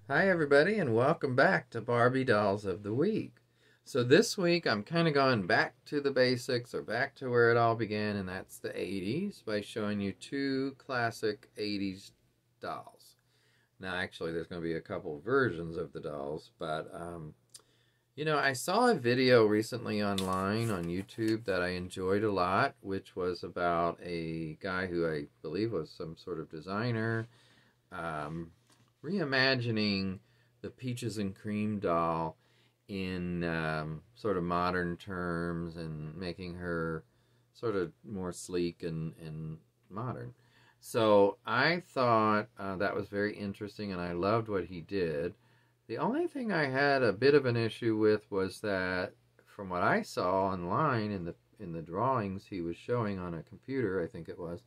Hi everybody and welcome back to Barbie Dolls of the Week. So this week I'm kind of going back to the basics or back to where it all began, and that's the 80s by showing you two classic 80s dolls. Now actually there's going to be a couple versions of the dolls, but I saw a video recently online on YouTube that I enjoyed a lot, which was about a guy who I believe was some sort of designer, um, reimagining the Peaches and Cream doll in sort of modern terms and making her sort of more sleek and modern. So I thought that was very interesting, and I loved what he did. The only thing I had a bit of an issue with was that, from what I saw online in the drawings he was showing on a computer, I think it was,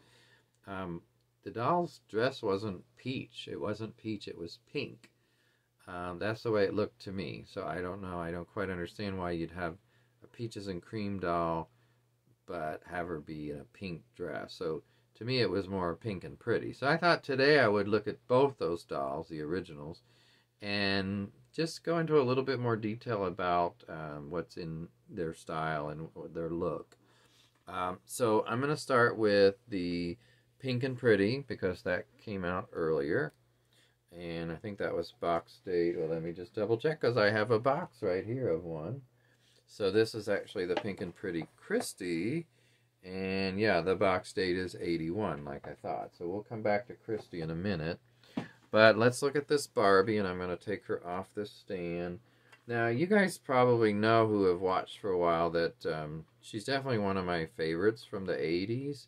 um, the doll's dress wasn't peach. It wasn't peach, it was pink. That's the way it looked to me. So I don't know. I don't quite understand why you'd have a peaches and cream doll, but have her be in a pink dress. So to me, it was more pink and pretty. So I thought today I would look at both those dolls, the originals, and just go into a little bit more detail about what's in their style and their look. So I'm going to start with the Pink and Pretty because that came out earlier. And I think that was box date. Well, let me just double check because I have a box right here of one. So this is actually the Pink and Pretty Christy. And yeah, the box date is 81, like I thought. So we'll come back to Christy in a minute. But let's look at this Barbie, and I'm going to take her off this stand. Now, you guys probably know, who have watched for a while, that she's definitely one of my favorites from the 80s.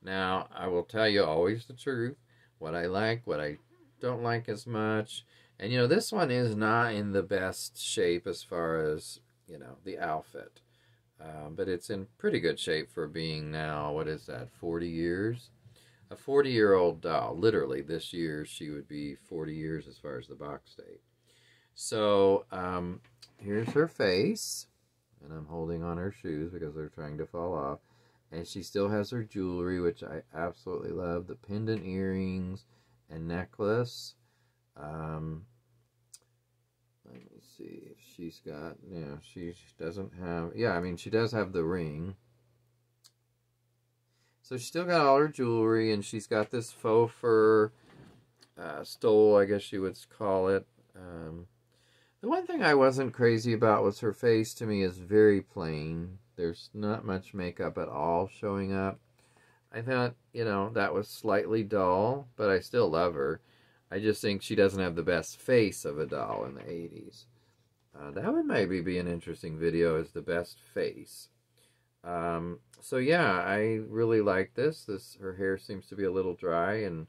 Now, I will tell you always the truth, what I like, what I don't like as much. And, this one is not in the best shape as far as, the outfit. But it's in pretty good shape for being now, what is that, 40 years? A 40-year-old doll. Literally, this year she would be 40 years as far as the box date. So, here's her face. And I'm holding on her shoes because they're trying to fall off. And she still has her jewelry, which I absolutely love. The pendant earrings and necklace. Let me see if she's got... Yeah, she doesn't have... Yeah, I mean, she does have the ring. So she's still got all her jewelry, and she's got this faux fur stole, I guess you would call it. The one thing I wasn't crazy about was her face. To me is very plain. There's not much makeup at all showing up. I thought, that was slightly dull, but I still love her. I just think she doesn't have the best face of a doll in the 80s. That would maybe be an interesting video, as the best face. So yeah, I really like this. Her hair seems to be a little dry and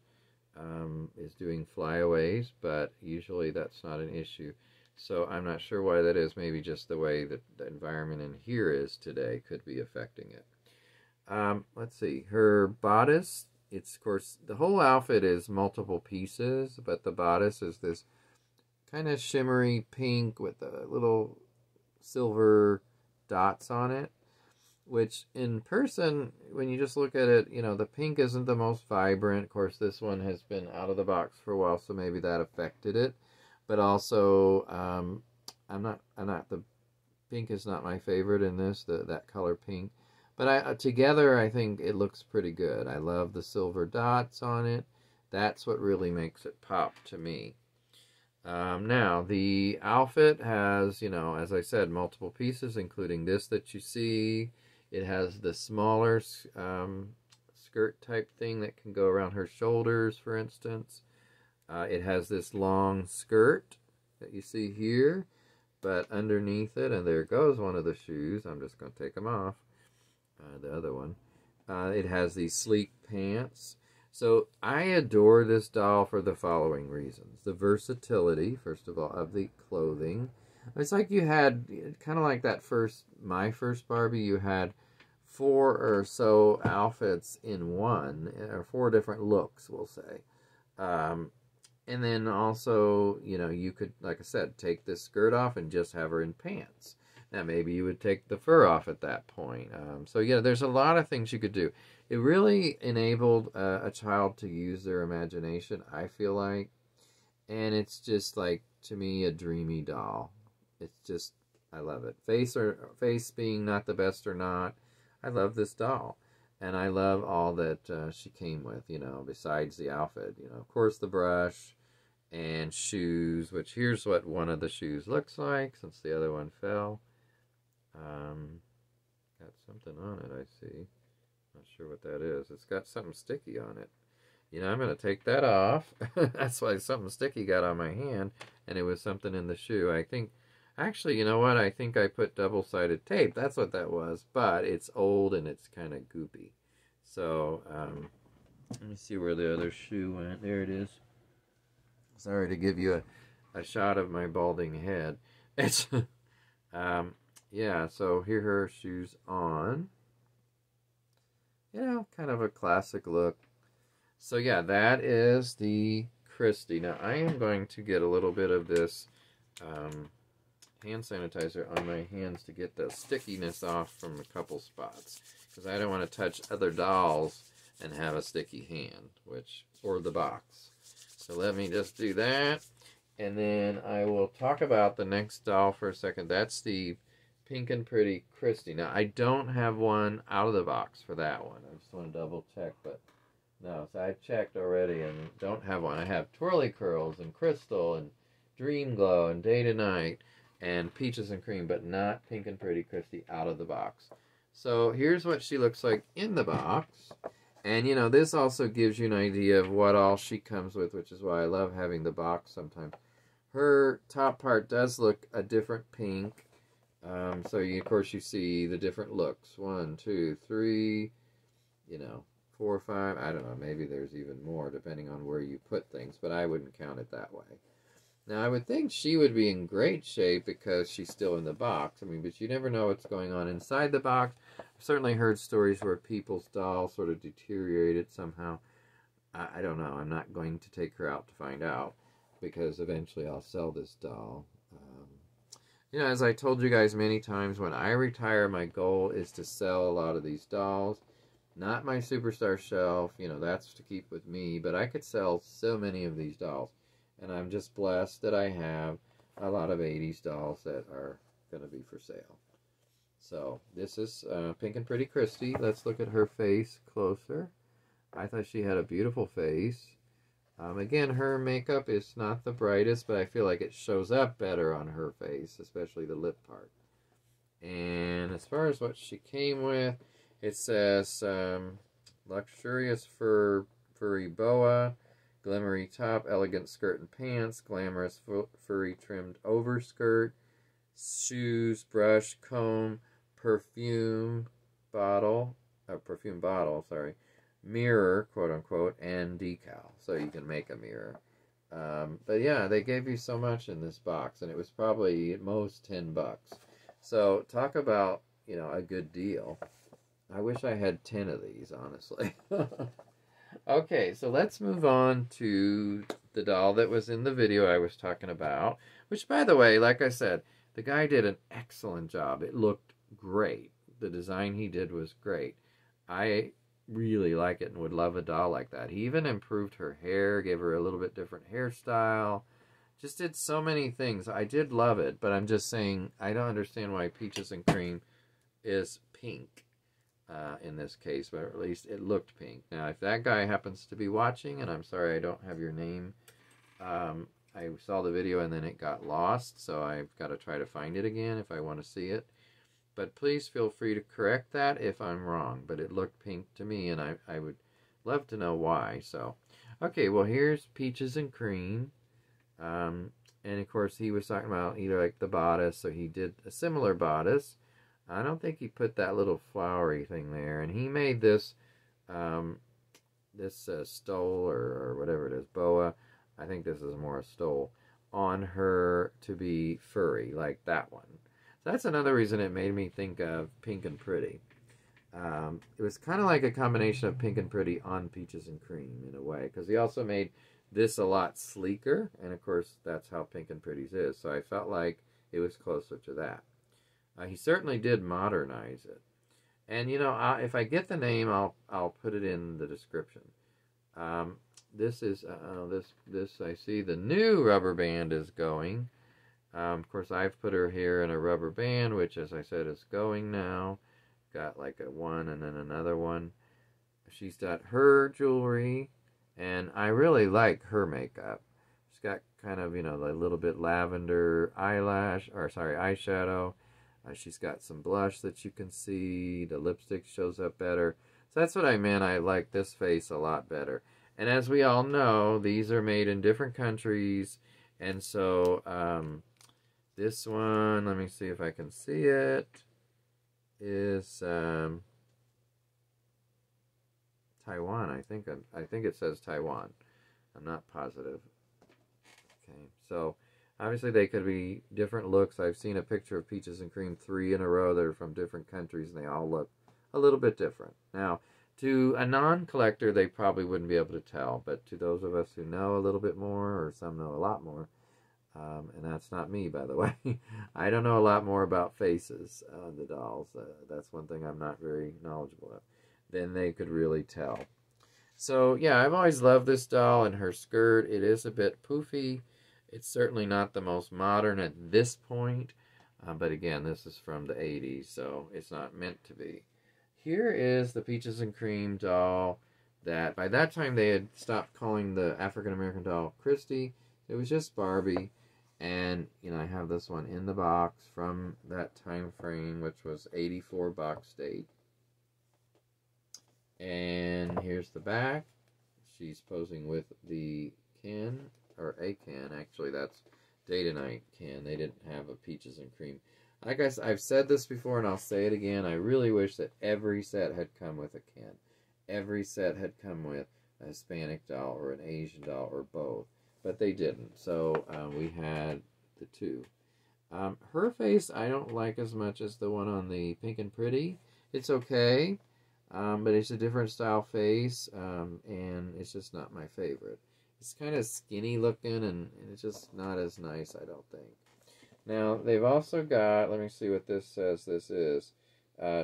is doing flyaways, but usually that's not an issue. So I'm not sure why that is. Maybe just the way that the environment in here is today could be affecting it. Let's see. Her bodice, it's, of course, the whole outfit is multiple pieces, but the bodice is this kind of shimmery pink with the little silver dots on it, which in person, when you just look at it, the pink isn't the most vibrant. Of course, this one has been out of the box for a while, so maybe that affected it. But also, the pink is not my favorite in this, that color pink. But together, I think it looks pretty good. I love the silver dots on it. That's what really makes it pop to me. Now, the outfit has, as I said, multiple pieces, including this that you see. It has the smaller skirt type thing that can go around her shoulders, for instance. It has this long skirt that you see here, but underneath it, and there goes one of the shoes. I'm just going to take them off. The other one. It has these sleek pants. So I adore this doll for the following reasons. The versatility, first of all, of the clothing. It's like you had, kind of like my first Barbie, you had 4 or so outfits in one, or 4 different looks, we'll say. And then also, you could, like I said, take this skirt off and just have her in pants. Now, maybe you would take the fur off at that point. So, yeah, there's a lot of things you could do. It really enabled a child to use their imagination, I feel like. And it's just like, to me, a dreamy doll. It's just, I love it. Face being not the best or not, I love this doll. And I love all that she came with, you know, besides the outfit. You know, of course, the brush and shoes, which here's what one of the shoes looks like since the other one fell. Got something on it, I see. Not sure what that is. It's got something sticky on it. You know, I'm going to take that off. That's why something sticky got on my hand, and it was something in the shoe. I think, actually, you know what? I think I put double-sided tape. That's what that was, but it's old and it's kind of goopy. So, let me see where the other shoe went. There it is. Sorry to give you a shot of my balding head. It's, yeah, so here are her shoes on. You know, kind of a classic look. So yeah, that is the Christie. Now I am going to get a little bit of this hand sanitizer on my hands to get the stickiness off from a couple spots, because I don't want to touch other dolls and have a sticky hand, or the box. So let me just do that, and then I will talk about the next doll for a second. That's the Pink and Pretty Christy. Now I don't have one out of the box for that one. I just want to double check, but no, so I checked already and don't have one. I have Twirly Curls and Crystal and Dream Glow and Day to Night and Peaches and Cream, but not Pink and Pretty Christy out of the box. So here's what she looks like in the box. And, you know, this also gives you an idea of what all she comes with, which is why I love having the box sometimes. Her top part does look a different pink. So, of course, you see the different looks. 1, 2, 3, you know. 4 or 5, I don't know, maybe there's even more depending on where you put things, but I wouldn't count it that way. Now, I would think she would be in great shape because she's still in the box. I mean, but you never know what's going on inside the box. I've certainly heard stories where people's dolls sort of deteriorated somehow. I don't know. I'm not going to take her out to find out, because eventually I'll sell this doll. You know, as I told you guys many times, when I retire, my goal is to sell a lot of these dolls. Not my superstar shelf, you know, that's to keep with me, but I could sell so many of these dolls. And I'm just blessed that I have a lot of 80s dolls that are going to be for sale. So, this is Pink and Pretty Christy. Let's look at her face closer. I thought she had a beautiful face. Again, her makeup is not the brightest, but I feel like it shows up better on her face, especially the lip part. And as far as what she came with, it says luxurious furry boa, glimmery top, elegant skirt and pants, glamorous furry trimmed overskirt, shoes, brush, comb, perfume bottle, sorry, mirror, quote unquote, and decal. So you can make a mirror. But yeah, they gave you so much in this box, and it was probably at most $10. So talk about, you know, a good deal. I wish I had 10 of these, honestly. Okay, so let's move on to the doll that was in the video I was talking about. Which, by the way, like I said, the guy did an excellent job. It looked great. The design he did was great. I really like it and would love a doll like that. He even improved her hair, gave her a little bit different hairstyle. Just did so many things. I did love it, but I'm just saying I don't understand why Peaches and Cream is pink. In this case, but at least it looked pink. Now, if that guy happens to be watching, and I'm sorry I don't have your name, I saw the video and then it got lost, so I've got to try to find it again if I want to see it. But please feel free to correct that if I'm wrong, but it looked pink to me, and I would love to know why. So, okay, well, here's Peaches and Cream. And, of course, he was talking about either like the bodice, so he did a similar bodice. I don't think he put that little flowery thing there. And he made this stole or whatever it is, boa. I think this is more a stole on her to be furry, like that one. So that's another reason it made me think of Pink and Pretty. It was kind of like a combination of Pink and Pretty on Peaches and Cream in a way, because he also made this a lot sleeker, and of course that's how Pink and Pretty's is. So I felt like it was closer to that. He certainly did modernize it. And, you know, if I get the name, I'll put it in the description. this is, this I see the new rubber band is going. Of course, I've put her here in a rubber band, which, as I said, is going now. Got like a one and then another one. She's got her jewelry, and I really like her makeup. She's got kind of, a little bit lavender eyeshadow. She's got some blush that you can see. The lipstick shows up better. So that's what I meant. I like this face a lot better. And as we all know, these are made in different countries. And so this one, let me see if I can see it, is Taiwan. I think it says Taiwan. I'm not positive. Okay, so obviously they could be different looks. I've seen a picture of Peaches and Cream 3 in a row that are from different countries, and they all look a little bit different. Now, to a non-collector, they probably wouldn't be able to tell, but to those of us who know a little bit more, or some know a lot more, and that's not me, by the way. I don't know a lot more about faces on the dolls. That's one thing I'm not very knowledgeable of. Then they could really tell. So, yeah, I've always loved this doll and her skirt. It is a bit poofy. It's certainly not the most modern at this point. But again, this is from the 80s, so it's not meant to be. Here is the Peaches and Cream doll that by that time they had stopped calling the African-American doll Christy. It was just Barbie. And, I have this one in the box from that time frame, which was 84 box date. And here's the back. She's posing with the Ken, or a Ken. Actually, that's Day to Night Ken. They didn't have a Peaches and Cream. I guess I've said this before, and I'll say it again. I really wish that every set had come with a Ken. Every set had come with a Hispanic doll or an Asian doll or both. But they didn't, so we had the two. Her face I don't like as much as the one on the Pink and Pretty. It's okay, but it's a different style face, and it's just not my favorite. It's kind of skinny looking, and it's just not as nice, I don't think. Now, they've also got, let me see what this says this is.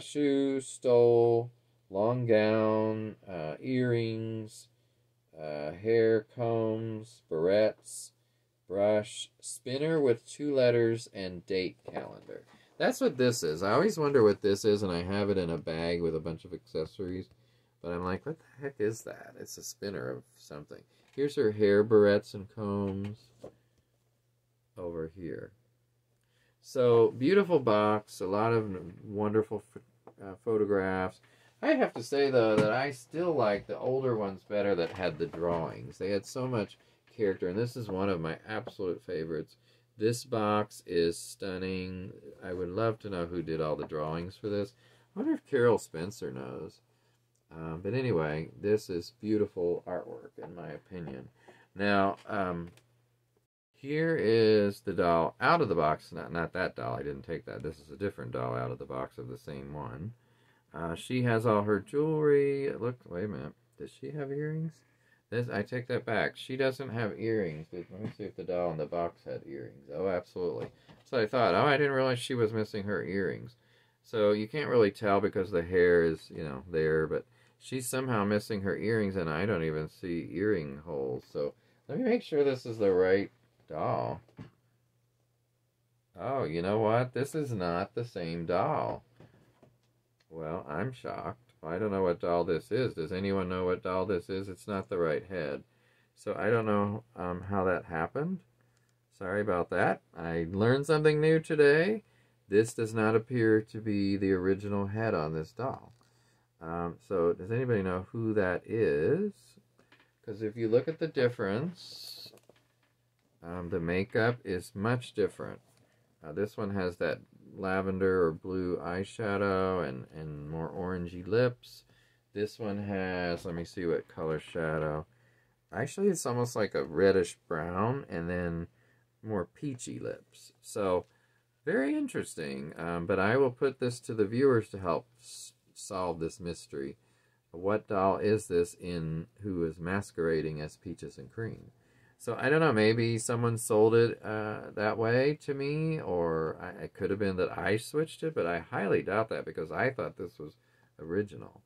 Shoes, stole, long gown, earrings, hair combs, barrettes, brush, spinner with 2 letters, and date calendar. That's what this is. I always wonder what this is, and I have it in a bag with a bunch of accessories. But I'm like, what the heck is that? It's a spinner of something. Here's her hair barrettes and combs over here. So, beautiful box, a lot of wonderful photographs. I have to say, though, that I still like the older ones better that had the drawings. They had so much character, and this is one of my absolute favorites. This box is stunning. I would love to know who did all the drawings for this. I wonder if Carol Spencer knows. But anyway, this is beautiful artwork, in my opinion. Now, here is the doll out of the box. Not that doll. I didn't take that. This is a different doll out of the box of the same one. She has all her jewelry. Look, wait a minute. Does she have earrings? I take that back. She doesn't have earrings. Let me see if the doll in the box had earrings. Oh, absolutely. So I thought, I didn't realize she was missing her earrings. So you can't really tell because the hair is, there, but she's somehow missing her earrings, and I don't even see earring holes. So let me make sure this is the right doll. Oh, you know what? This is not the same doll. Well, I'm shocked. I don't know what doll this is. Does anyone know what doll this is? It's not the right head. So I don't know how that happened. Sorry about that. I learned something new today. This does not appear to be the original head on this doll. So does anybody know who that is? Because if you look at the difference, the makeup is much different. This one has that lavender or blue eyeshadow and more orangey lips. This one has, let me see what color shadow. Actually, it's almost like a reddish brown and then more peachy lips. So, very interesting. But I will put this to the viewers to help solve this mystery. What doll is this who is masquerading as Peaches and Cream? So, I don't know, maybe someone sold it that way to me, or it could have been that I switched it, but I highly doubt that because I thought this was original.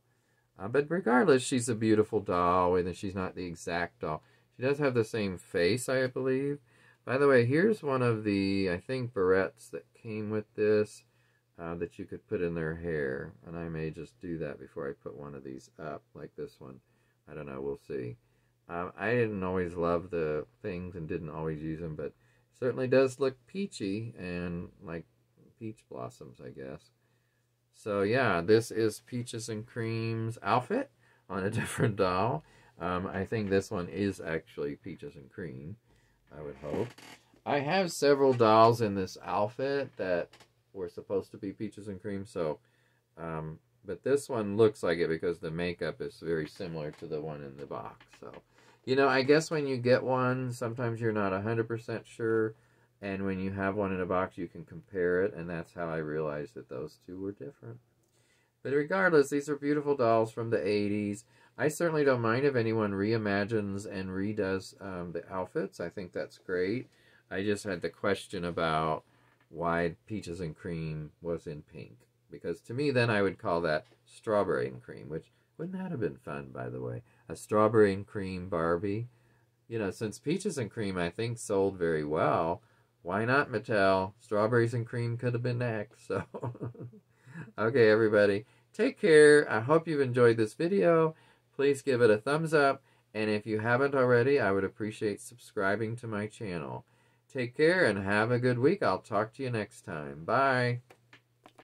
But regardless, she's a beautiful doll, and she's not the exact doll. She does have the same face, I believe. By the way, here's one of the, I think, barrettes that came with this that you could put in their hair. And I may just do that before I put one of these up, like this one. I don't know, we'll see. I didn't always love the things and didn't always use them, but it certainly does look peachy and like peach blossoms, I guess. So yeah, this is Peaches and Cream's outfit on a different doll. I think this one is actually Peaches and Cream, I would hope. I have several dolls in this outfit that were supposed to be Peaches and Cream, so, but this one looks like it because the makeup is very similar to the one in the box. So, you know, I guess when you get one, sometimes you're not 100% sure, and when you have one in a box, you can compare it, and that's how I realized that those two were different. But regardless, these are beautiful dolls from the 80s. I certainly don't mind if anyone reimagines and redoes the outfits. I think that's great. I just had the question about why Peaches and Cream was in pink. Because to me, then I would call that Strawberry and Cream, which wouldn't that have been fun, by the way? A Strawberry and Cream Barbie. You know, since Peaches and Cream, I think, sold very well, why not, Mattel? Strawberries and Cream could have been next. So, okay, everybody. Take care. I hope you've enjoyed this video. Please give it a thumbs up. And if you haven't already, I would appreciate subscribing to my channel. Take care and have a good week. I'll talk to you next time. Bye.